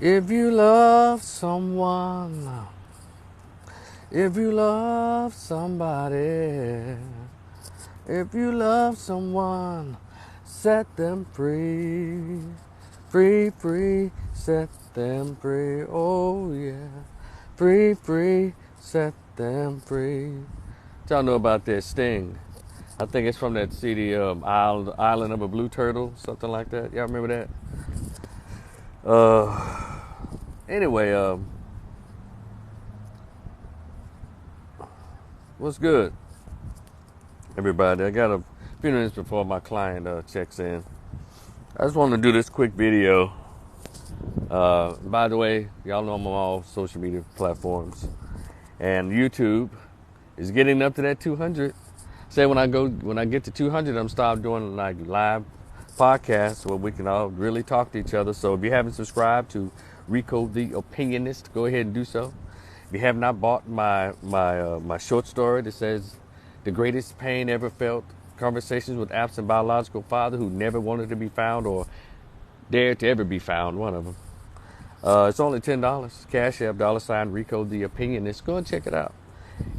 If you love someone, if you love somebody, if you love someone, set them free. Free, free, set them free. Oh yeah. Free, free, set them free. Y'all know about that Sting? I think it's from that CD, Island of a Blue Turtle, something like that. Y'all remember that? Anyway, what's good, everybody? I got a few minutes before my client checks in. I just want to do this quick video. By the way, y'all know I'm on all social media platforms, and YouTube is getting up to that 200. Say when I get to 200, I'm stop doing like live podcasts where we can all really talk to each other. So if you haven't subscribed to Rico the Opinionist, go ahead and do so. If you have not bought my short story that says the greatest pain ever felt, conversations with absent biological father who never wanted to be found or dared to ever be found, one of them. It's only $10. Cash App, $Rico the Opinionist. Go and check it out.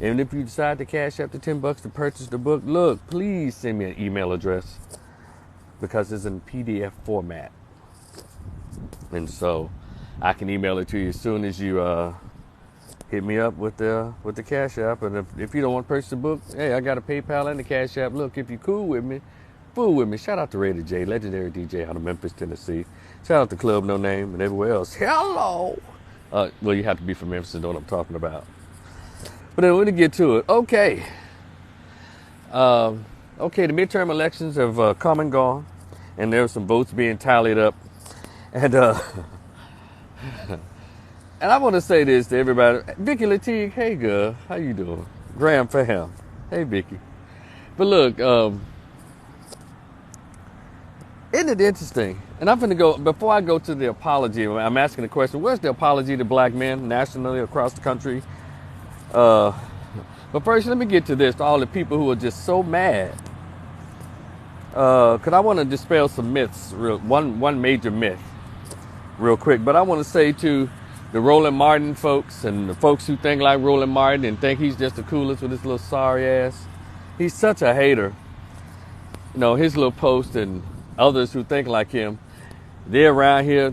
And if you decide to cash up to $10 to purchase the book, look, please send me an email address because it's in PDF format. And so I can email it to you as soon as you hit me up with the Cash App. And if you don't want to purchase the book, hey, I got a PayPal and the Cash App. Look, if you're cool with me, fool with me. Shout out to Raider J, legendary DJ out of Memphis, Tennessee. Shout out to Club No Name and everywhere else. Hello. Well, you have to be from Memphis to know what I'm talking about. But then we're going to get to it. Okay. The midterm elections have come and gone, and there were some votes being tallied up. And and I want to say this to everybody. Vicky Latique, hey girl, how you doing? Graham fam, hey Vicky. But look, isn't it interesting? And I'm going to go, before I go to the apology, I'm asking the question, where's the apology to black men nationally across the country? But first, let me get to this, to all the people who are just so mad. Because I want to dispel some myths, one major myth, real quick. But I want to say to the Roland Martin folks and the folks who think like Roland Martin and think he's just the coolest with his little sorry ass. He's such a hater. You know, his little post and others who think like him, they're around here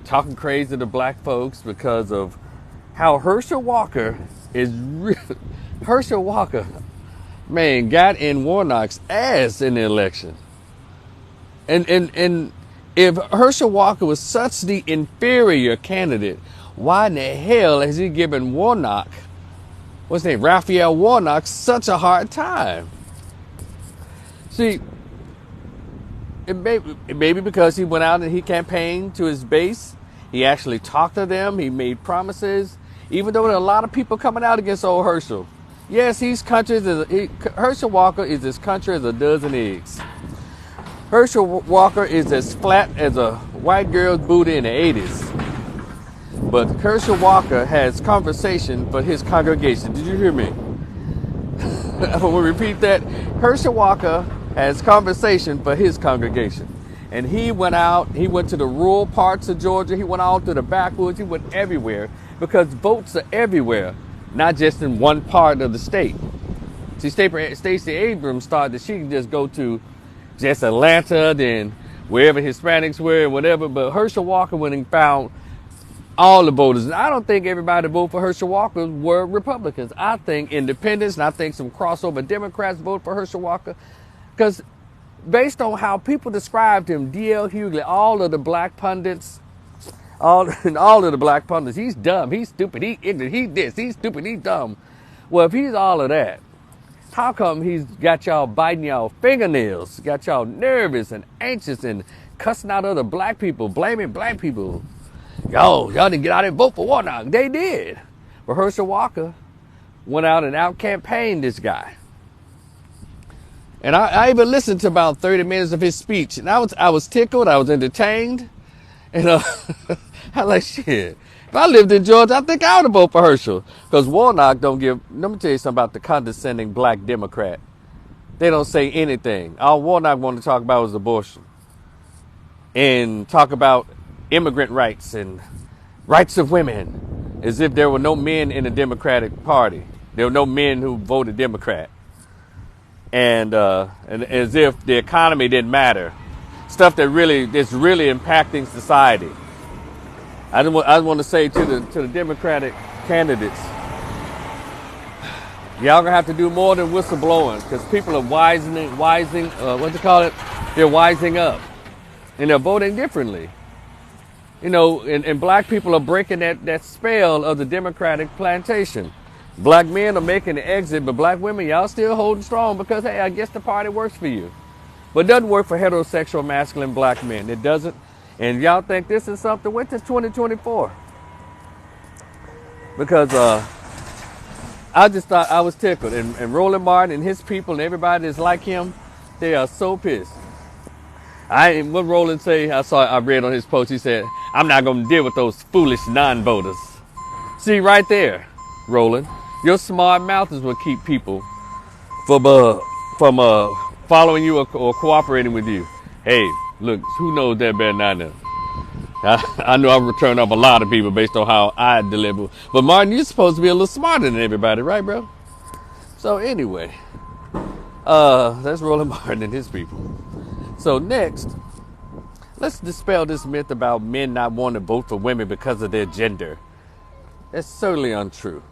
talking crazy to black folks because of how Herschel Walker is real. Herschel Walker, man, got in Warnock's ass in the election. And if Herschel Walker was such the inferior candidate, why in the hell has he given Warnock, what's his name, Raphael Warnock, such a hard time? See, it may be because he went out and he campaigned to his base. He actually talked to them. He made promises. Even though there are a lot of people coming out against old Herschel. Yes, Herschel Walker is as country as a dozen eggs. Herschel Walker is as flat as a white girl's booty in the 80s. But Herschel Walker has conversation for his congregation. Did you hear me? I'm going to repeat that. Herschel Walker has conversation for his congregation. And he went to the rural parts of Georgia. He went out to the backwoods. He went everywhere because votes are everywhere, not just in one part of the state. See, Stacey Abrams thought that she could just go to just Atlanta, then wherever Hispanics were, and whatever. But Herschel Walker went and found all the voters. And I don't think everybody that voted for Herschel Walker were Republicans. I think independents, and I think some crossover Democrats voted for Herschel Walker. Because based on how people described him, D.L. Hughley, all of the black pundits, all of the black pundits, he's dumb, he's stupid, he's ignorant, he's this, he's stupid, he's dumb. Well, if he's all of that, how come he's got y'all biting y'all fingernails, got y'all nervous and anxious and cussing out other black people, blaming black people? Y'all didn't get out and vote for Warnock. They did. But Herschel Walker went out and out-campaigned this guy. And I even listened to about 30 minutes of his speech. And I was tickled. I was entertained. And I like, shit. If I lived in Georgia, I think I would have voted for Herschel. Because Warnock don't give... Let me tell you something about the condescending black Democrat. They don't say anything. All Warnock wanted to talk about was abortion. And talk about immigrant rights and Rights of women, as if there were no men in the Democratic Party. There were no men who voted Democrat. And as if the economy didn't matter. Stuff that's really impacting society. I want to say to the Democratic candidates, y'all gonna have to do more than whistleblowing, because people are they're wising up, and they're voting differently. And black people are breaking that spell of the Democratic plantation. Black men are making the exit, but black women, y'all still holding strong because, hey, I guess the party works for you. But it doesn't work for heterosexual masculine black men. It doesn't. And y'all think this is something? Wait till 2024. Because I just thought I was tickled. And Roland Martin and his people and everybody that's like him, they are so pissed. What Roland say, I read on his post, he said, I'm not going to deal with those foolish non-voters. See, right there, Roland, your smart mouth is what keep people from following you or cooperating with you. Hey, look, who knows that better than I know? I know I've returned up a lot of people based on how I deliver. But Martin, you're supposed to be a little smarter than everybody, right, bro? So anyway, that's Roland Martin and his people. So next, let's dispel this myth about men not wanting to vote for women because of their gender. That's certainly untrue.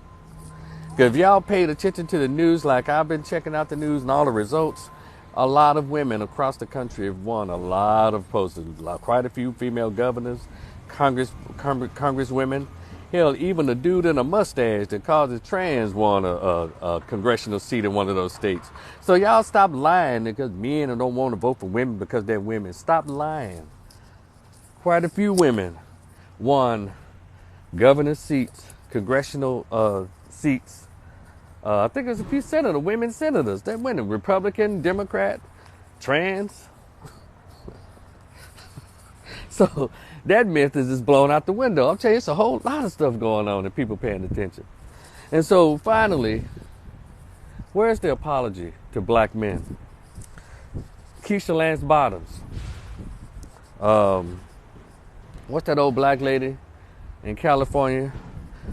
Because if y'all paid attention to the news like I've been checking out the news and all the results, a lot of women across the country have won a lot of posts. Quite a few female governors, congresswomen. Hell, even a dude in a mustache that calls it trans won a congressional seat in one of those states. So y'all stop lying because men don't want to vote for women because they're women. Stop lying. Quite a few women won governor seats, congressional seats. I think there's a few women senators that win, Republican, Democrat, trans. So that myth is just blown out the window. I'm telling you, it's a whole lot of stuff going on and people paying attention. And so finally, where's the apology to black men? Keisha Lance Bottoms. What's that old black lady in California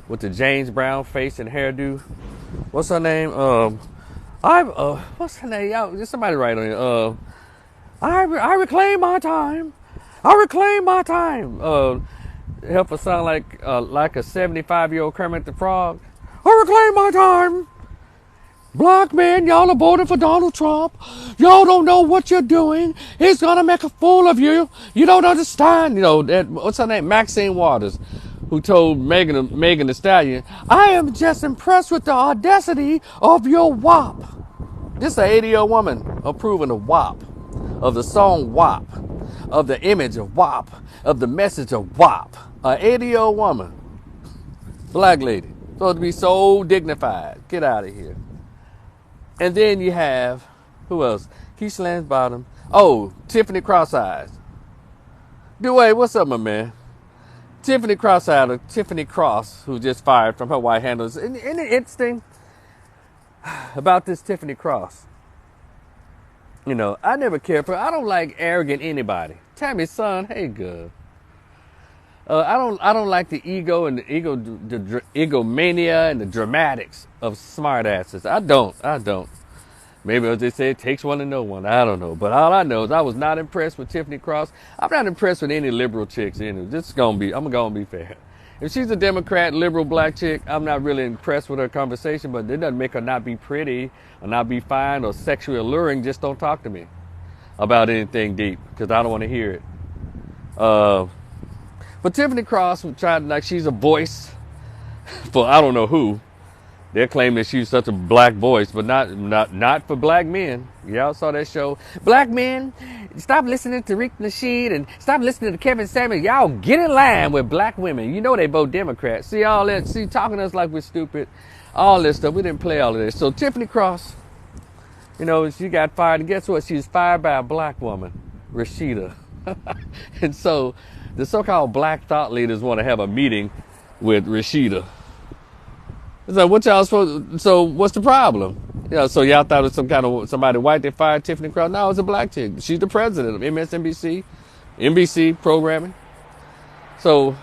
with the James Brown face and hairdo? What's her name? What's her name? Y'all, just somebody write on it. I reclaim my time. I reclaim my time. Help her sound like a 75-year-old Kermit the Frog. I reclaim my time. Black men, y'all are voting for Donald Trump. Y'all don't know what you're doing. He's gonna make a fool of you. You don't understand. What's her name? Maxine Waters, who told Megan Thee Stallion, I am just impressed with the audacity of your WAP. This is an 80-year-old woman approving of WAP, of the song WAP, of the image of WAP, of the message of WAP. An 80-year-old woman, black lady, supposed to be so dignified. Get out of here. And then you have, who else? Keisha Lance Bottom. Oh, Tiffany Cross-Eyes. Dwayne, what's up, my man? Tiffany Cross, who just fired from her white handlers. Isn't it interesting about this Tiffany Cross? I never cared for her. I don't like arrogant anybody. Tammy's son, hey, good. I don't like the ego and the egomania and the dramatics of smart asses. I don't. Maybe as they say, it takes one to know one. I don't know. But all I know is I was not impressed with Tiffany Cross. I'm not impressed with any liberal chicks. I'm gonna be fair. If she's a Democrat, liberal black chick, I'm not really impressed with her conversation, but it doesn't make her not be pretty or not be fine or sexually alluring. Just don't talk to me about anything deep, because I don't want to hear it. But Tiffany Cross tried, like, she's a voice for I don't know who. They're claiming that she's such a black voice, but not for black men. Y'all saw that show. Black men, stop listening to Rick Nasheed and stop listening to Kevin Samuels. Y'all get in line with black women. They vote Democrat. See all that? See, talking to us like we're stupid. All this stuff. We didn't play all of this. So Tiffany Cross, she got fired. And guess what? She was fired by a black woman, Rashida. And so the so-called black thought leaders want to have a meeting with Rashida. So what y'all supposed? So what's the problem? So y'all thought it was somebody white that fired Tiffany Cross? No, it's a black chick. She's the president of MSNBC, NBC programming. So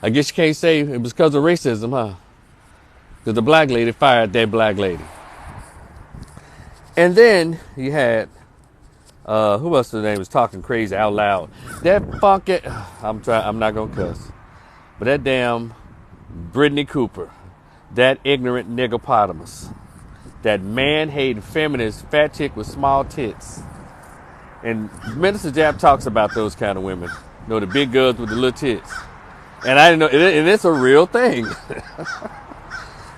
I guess you can't say it was because of racism, huh? Because the black lady fired that black lady. And then you had, who else the name was talking crazy out loud? That funky, I'm not going to cuss. But that damn Brittany Cooper, that ignorant niggerpotamus, that man-hating feminist fat chick with small tits. And Minister Jap talks about those kind of women. You know, the big girls with the little tits. And I didn't know, and it's a real thing.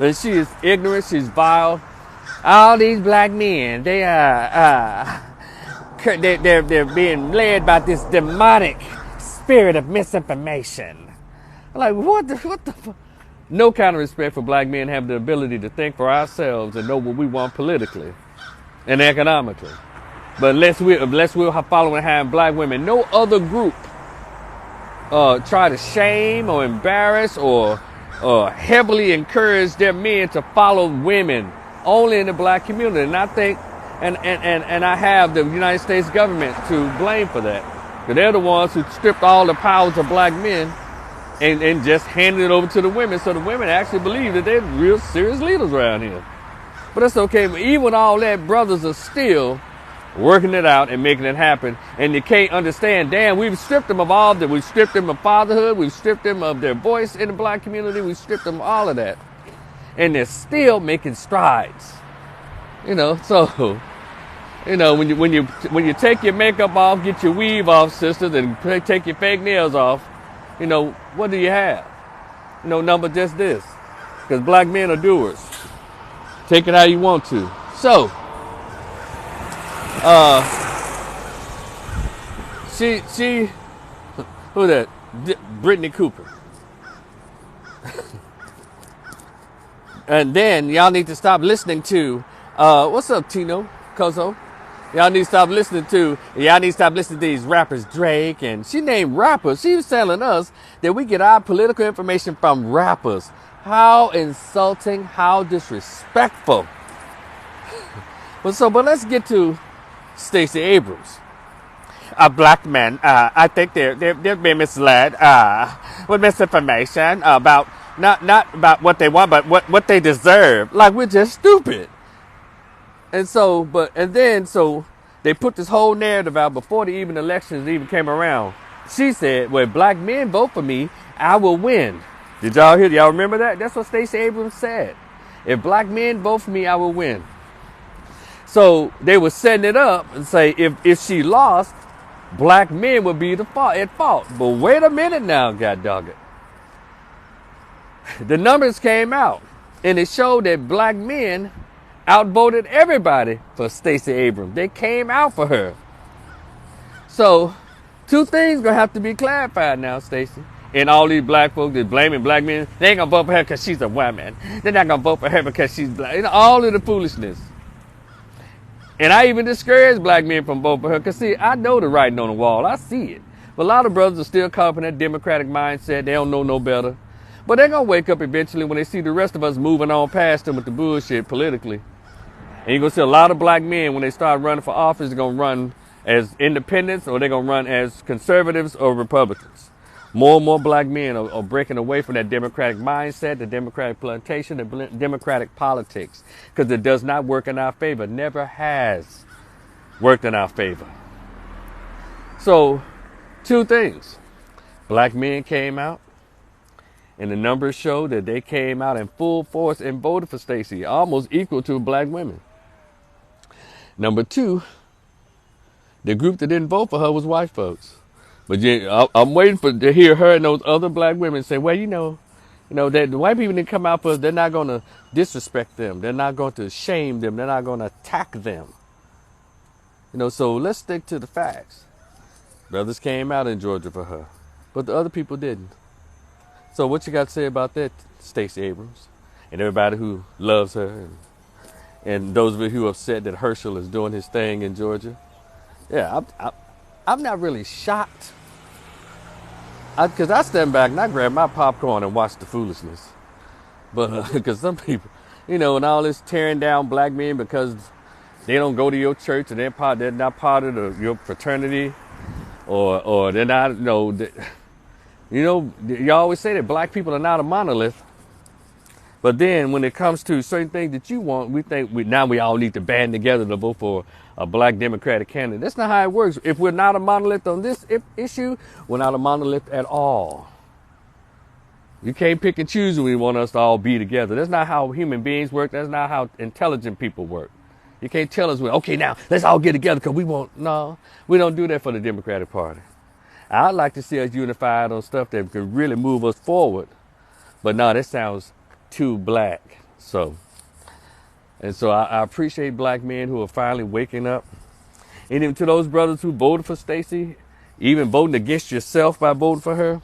And she is ignorant, she's vile. All these black men, they're being led by this demonic spirit of misinformation. I'm like, what the fuck? No kind of respect for black men have the ability to think for ourselves and know what we want politically and economically. But unless we're following behind black women, no other group try to shame or embarrass or heavily encourage their men to follow women only in the black community. And I think, and I have the United States government to blame for that. Because they're the ones who stripped all the powers of black men and just handed it over to the women. So the women actually believe that they're real serious leaders around here. But that's okay. But even all that, brothers are still working it out and making it happen. And you can't understand, damn, we've stripped them of all that. We've stripped them of fatherhood. We've stripped them of their voice in the black community. We've stripped them of all of that. And they're still making strides. You know, so, you know, when you take your makeup off, get your weave off, sisters, and take your fake nails off, you know, what do you have? You know, number just this. Because black men are doers. Take it how you want to. So, she, who that? Brittany Cooper. And then y'all need to stop listening to, what's up, Tino, Kozo? Y'all need to stop listening to these rappers, Drake, and she named rappers. She was telling us that we get our political information from rappers. How insulting, how disrespectful. But let's get to Stacey Abrams. A black man, I think they're being misled with misinformation about not about what they want, but what they deserve. Like, we're just stupid. And so they put this whole narrative out before the even elections even came around. She said, well, if black men vote for me, I will win. Did y'all hear? Y'all remember that? That's what Stacey Abrams said. If black men vote for me, I will win. So they were setting it up and say if she lost, black men would be at fault. But wait a minute now, God dog it. The numbers came out, and it showed that black men outvoted everybody for Stacey Abrams. They came out for her. So, two things gonna have to be clarified now, Stacey. And all these black folks that blaming black men, they ain't gonna vote for her because she's a woman. They're not gonna vote for her because she's black. You know, all of the foolishness. And I even discourage black men from voting for her because, see, I know the writing on the wall. I see it. But a lot of brothers are still caught up in that democratic mindset. They don't know no better. But they're gonna wake up eventually when they see the rest of us moving on past them with the bullshit politically. And you're going to see a lot of black men, when they start running for office, they're going to run as independents or they're going to run as conservatives or Republicans. More and more black men are breaking away from that democratic mindset, the democratic plantation, the democratic politics, because it does not work in our favor. Never has worked in our favor. So, two things. Black men came out, and the numbers show that they came out in full force and voted for Stacey, almost equal to black women. Number two, the group that didn't vote for her was white folks. But I'm waiting to hear her and those other black women say, well, you know that the white people didn't come out for us. They're not going to disrespect them. They're not going to shame them. They're not going to attack them. You know, so let's stick to the facts. Brothers came out in Georgia for her, but the other people didn't. So what you got to say about that, Stacey Abrams, and everybody who loves her, and those of you who are upset that Herschel is doing his thing in Georgia? Yeah, I'm not really shocked. Because I stand back and I grab my popcorn and watch the foolishness. But because some people, you know, and all this tearing down black men because they don't go to your church and they're not part of your fraternity, or they're not, you know, You know, you always say that black people are not a monolith. But then when it comes to certain things that you want, we think now we all need to band together to vote for a black Democratic candidate. That's not how it works. If we're not a monolith on this issue, we're not a monolith at all. You can't pick and choose when you want us to all be together. That's not how human beings work. That's not how intelligent people work. You can't tell us, well, okay, now let's all get together because we want. No, we don't do that for the Democratic Party. I'd like to see us unified on stuff that could really move us forward. But no, that sounds too black. So I appreciate black men who are finally waking up. And even to those brothers who voted for Stacey, even voting against yourself by voting for her,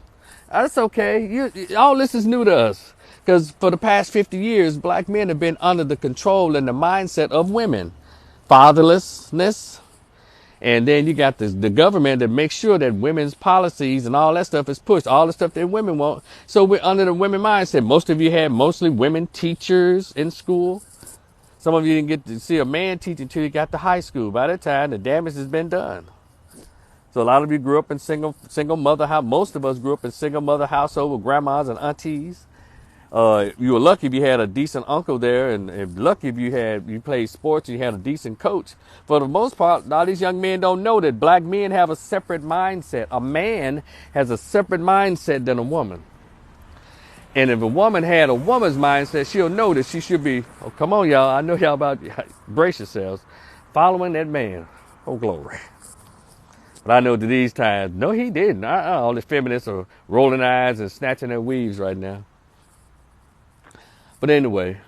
that's okay. All this is new to us. Because for the past 50 years, black men have been under the control and the mindset of women. Fatherlessness. And then you got the government that makes sure that women's policies and all that stuff is pushed. All the stuff that women want. So we're under the women mindset. Most of you had mostly women teachers in school. Some of you didn't get to see a man teach until you got to high school. By that time, the damage has been done. So a lot of you grew up in single mother house. Most of us grew up in single mother household with grandmas and aunties. You were lucky if you had a decent uncle there, and lucky if you played sports and you had a decent coach. For the most part, a lot of these young men don't know that black men have a separate mindset. A man has a separate mindset than a woman. And if a woman had a woman's mindset, she'll know that she should be, oh, come on, y'all. I know y'all about, brace yourselves, following that man. Oh, glory. But I know that these times, no, he didn't. All the feminists are rolling their eyes and snatching their weaves right now. But anyway,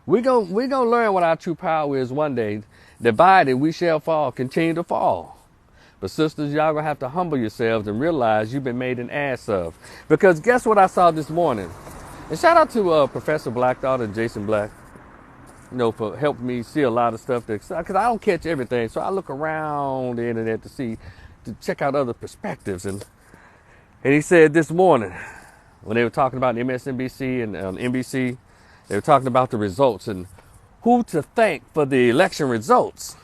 we're gonna learn what our true power is one day. Divided, we shall fall, continue to fall. But sisters, y'all gonna have to humble yourselves and realize you've been made an ass of. Because guess what I saw this morning? And shout out to Professor Blackthought and Jason Black, for helping me see a lot of stuff. Because I don't catch everything, so I look around the internet to check out other perspectives. And he said this morning, when they were talking about MSNBC and NBC, they were talking about the results and who to thank for the election results.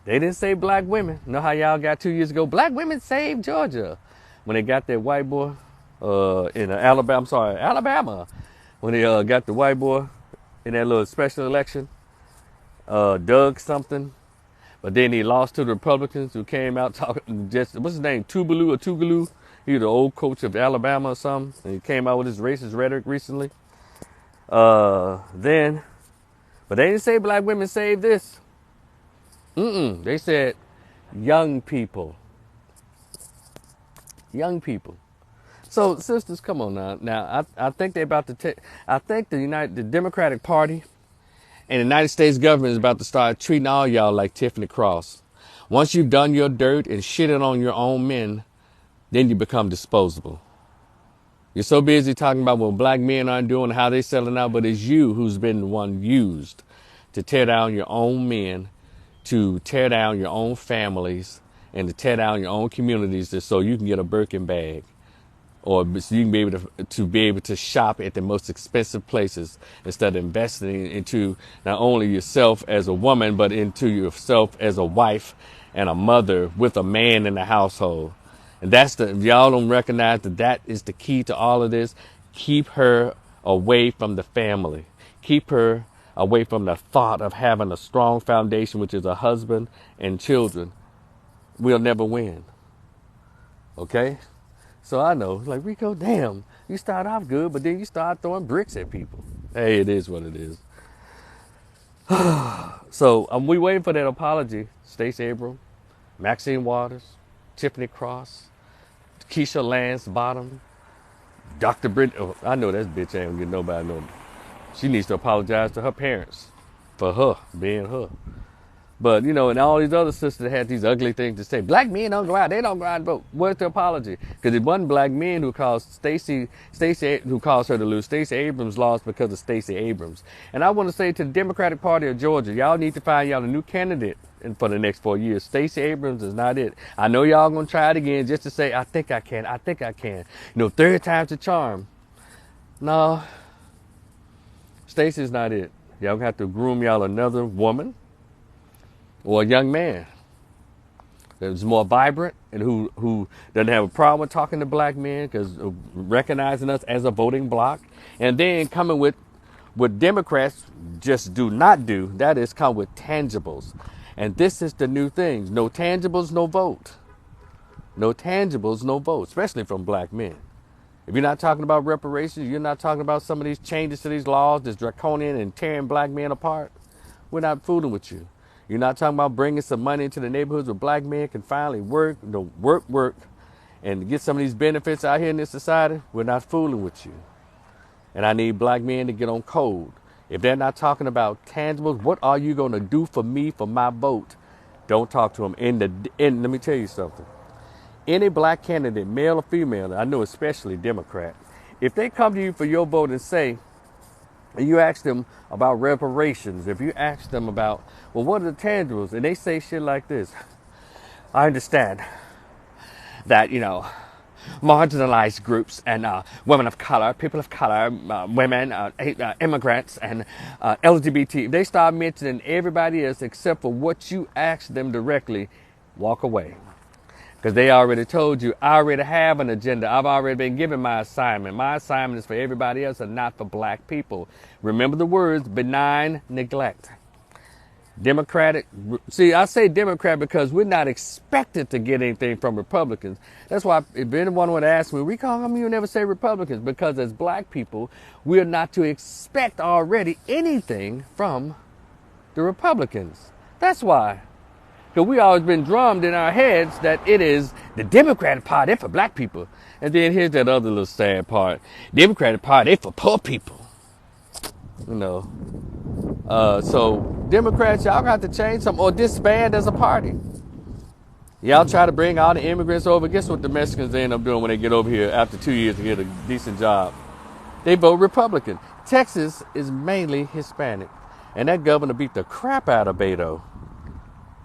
They didn't say black women. Know how y'all got 2 years ago? Black women saved Georgia. When they got that white boy in Alabama. When they got the white boy in that little special election, Doug something. But then he lost to the Republicans who came out talking, what's his name, Tougaloo. He was the old coach of Alabama or something. And he came out with his racist rhetoric recently. But they didn't say black women saved this. They said young people. Young people. So sisters, come on now. Now I think they're about to I think the Democratic Party and the United States government is about to start treating all y'all like Tiffany Cross. Once you've done your dirt and shitted on your own men, then you become disposable. You're so busy talking about what black men aren't doing, how they selling out, but it's you who's been the one used to tear down your own men, to tear down your own families, and to tear down your own communities just so you can get a Birkin bag. Or so you can be able to shop at the most expensive places instead of investing into not only yourself as a woman, but into yourself as a wife and a mother with a man in the household. And if y'all don't recognize that is the key to all of this. Keep her away from the family. Keep her away from the thought of having a strong foundation, which is a husband and children. We'll never win. Okay? So I know, like, Rico, damn, you start off good, but then you start throwing bricks at people. Hey, it is what it is. So we waiting for that apology. Stacey Abrams, Maxine Waters, Tiffany Cross, Keisha Lance Bottom, Dr. Britt. Oh, I know that bitch ain't gonna get nobody no. She needs to apologize to her parents for her being her. But, and all these other sisters had these ugly things to say. Black men don't go out. They don't go out and vote. Where's the apology? Because it wasn't black men who caused who caused her to lose. Stacey Abrams lost because of Stacey Abrams. And I want to say to the Democratic Party of Georgia, y'all need to find y'all a new candidate for the next 4 years. Stacey Abrams is not it. I know y'all going to try it again just to say, I think I can. Third time's the charm. No. Stacey's not it. Y'all going to have to groom y'all another woman or a young man. that's more vibrant and who doesn't have a problem with talking to black men because recognizing us as a voting bloc, and then coming with what Democrats just do not do, that is come with tangibles. And this is the new thing. No tangibles, no vote. No tangibles, no vote, especially from black men. If you're not talking about reparations, you're not talking about some of these changes to these laws that's draconian and tearing black men apart, we're not fooling with you. You're not talking about bringing some money into the neighborhoods where black men can finally work, work, and get some of these benefits out here in this society. We're not fooling with you. And I need black men to get on code. If they're not talking about tangibles, what are you going to do for me for my vote? Don't talk to them. Let me tell you something. Any black candidate, male or female, I know especially Democrat, if they come to you for your vote and say, and you ask them about reparations, if you ask them about, well, what are the tangibles? And they say shit like this. I understand that, marginalized groups and women of color, people of color, women, immigrants, and LGBT, they start mentioning everybody else except for what you ask them directly, walk away. Because they already told you, I already have an agenda. I've already been given my assignment. My assignment is for everybody else and not for black people. Remember the words, benign neglect. Democratic. See, I say Democrat because we're not expected to get anything from Republicans. That's why if anyone would ask me, how come you never say Republicans? Because as black people, we're not to expect already anything from the Republicans. That's why. Because we always been drummed in our heads that it is the Democratic Party for black people. And then here's that other little sad part. Democratic Party for poor people. So Democrats, y'all got to change something or disband as a party. Y'all try to bring all the immigrants over. Guess what the Mexicans end up doing when they get over here after 2 years to get a decent job? They vote Republican. Texas is mainly Hispanic. And that governor beat the crap out of Beto.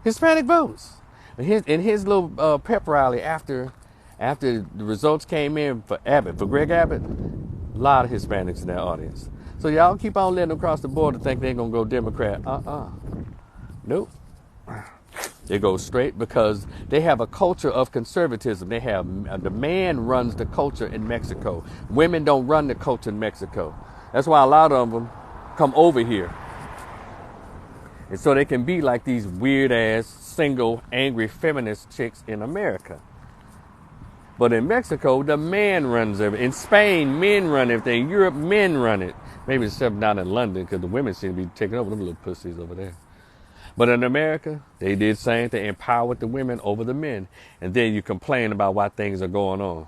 Hispanic votes. In his little pep rally after the results came in for Greg Abbott, a lot of Hispanics in that audience. So y'all keep on letting them cross the border think they're going to go Democrat. Nope. They go straight because they have a culture of conservatism. They have the man runs the culture in Mexico. Women don't run the culture in Mexico. That's why a lot of them come over here. And so they can be like these weird ass, single, angry feminist chicks in America. But in Mexico, the man runs everything. In Spain, men run everything. In Europe, men run it. Maybe except down in London because the women seem to be taking over them little pussies over there. But in America, they did the same thing, empowered the women over the men. And then you complain about why things are going on.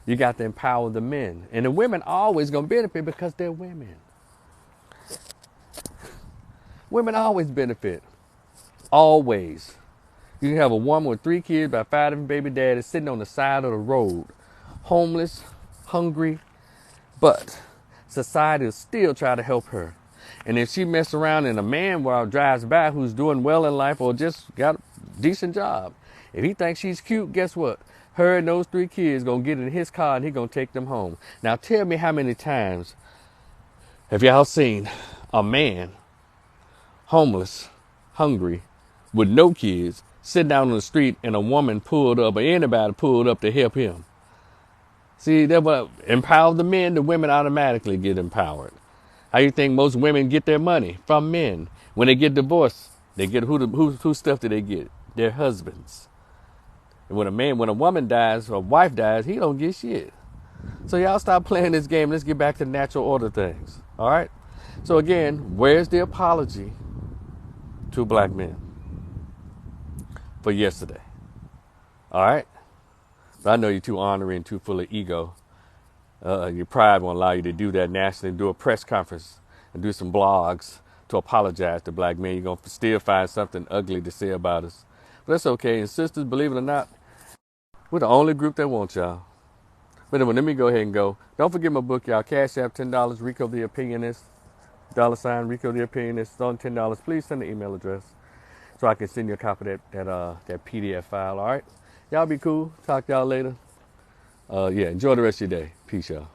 You got to empower the men. And the women always going to benefit because they're women. Women always benefit. Always. You can have a woman with 3 kids by 5 different baby daddies sitting on the side of the road. Homeless, hungry, but society will still try to help her. And if she mess around and a man drives by who's doing well in life or just got a decent job, if he thinks she's cute, guess what? Her and those 3 kids gonna get in his car and he gonna take them home. Now tell me how many times have y'all seen a man homeless, hungry, with no kids, sitting down on the street and a woman pulled up or anybody pulled up to help him? See, that what empower the men, the women automatically get empowered. How you think most women get their money? From men. When they get divorced, they get who stuff do they get? Their husbands. And when a woman dies or a wife dies, he don't get shit. So y'all stop playing this game. Let's get back to natural order things. All right? So again, where's the apology to black men for yesterday? All right? But I know you're too honoring, too full of ego. Your pride won't allow you to do that nationally, do a press conference and do some blogs to apologize to black men. You're going to still find something ugly to say about us. But that's okay. And sisters, believe it or not, we're the only group that wants y'all. But anyway, let me go ahead and go. Don't forget my book, y'all. Cash App, $10. Rico the Opinionist. $ Rico the Opinionist. It's on $10. Please send the email address so I can send you a copy of that PDF file. All right? Y'all be cool. Talk to y'all later. Enjoy the rest of your day. Peace, y'all.